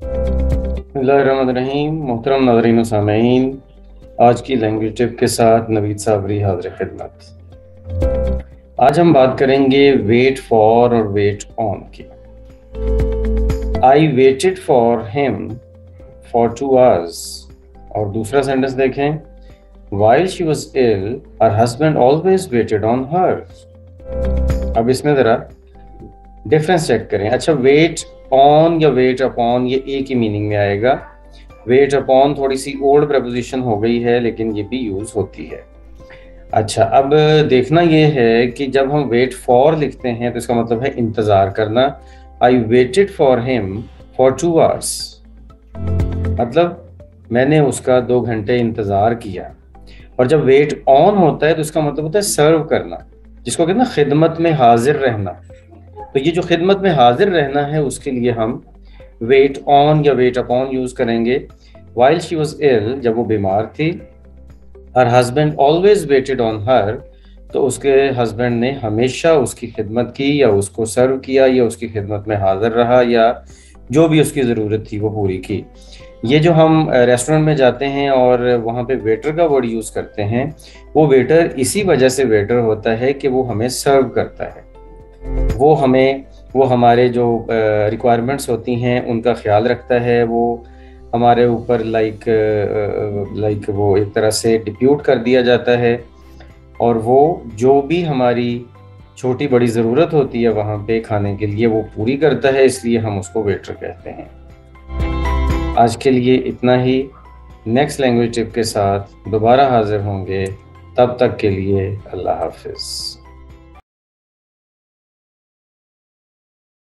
बिस्मिल्लाहिर्रहमानिर्रहीम। मोहतरम नाज़रीन व सामीन, आज की लैंग्वेज टिप के साथ नवीद साबरी हाज़िर खिदमत। आज हम बात करेंगे वेट फॉर और वेट ऑन की। I waited for him for 2 hours। और दूसरा सेंटेंस देखें, while she was ill her husband always waited on her. अब इसमें ज़रा डिफरेंस चेक करें। अच्छा, वेट ऑन या वेट अपॉन ये एक ही मीनिंग में आएगा। वेट अपॉन थोड़ी सी ओल्ड प्रपोजिशन हो गई है, लेकिन ये भी यूज होती है। अच्छा, अब देखना ये है कि जब हम वेट फॉर लिखते हैं तो इसका मतलब है इंतजार करना। आई waited for him for 2 hours, मतलब मैंने उसका 2 घंटे इंतजार किया। और जब वेट ऑन होता है तो इसका मतलब होता है सर्व करना, जिसको कहते हैं ना खिदमत में हाजिर रहना। तो ये जो खिदमत में हाजिर रहना है उसके लिए हम वेट ऑन या वेट अपॉन यूज करेंगे। वाइल शी वॉज इल, जब वो बीमार थी, her husband always waited on her, तो उसके हस्बैंड ने हमेशा उसकी खिदमत की या उसको सर्व किया या उसकी खिदमत में हाजिर रहा या जो भी उसकी ज़रूरत थी वो पूरी की। ये जो हम रेस्टोरेंट में जाते हैं और वहाँ पे वेटर का वर्ड यूज़ करते हैं, वो वेटर इसी वजह से वेटर होता है कि वो हमें सर्व करता है। वो हमारे जो रिक्वायरमेंट्स होती हैं उनका ख्याल रखता है। वो हमारे ऊपर लाइक वो एक तरह से डिप्यूट कर दिया जाता है, और वो जो भी हमारी छोटी बड़ी ज़रूरत होती है वहाँ पे खाने के लिए वो पूरी करता है, इसलिए हम उसको वेटर कहते हैं। आज के लिए इतना ही। नेक्स्ट लैंग्वेज टिप के साथ दोबारा हाजिर होंगे, तब तक के लिए अल्लाह हाफिज़।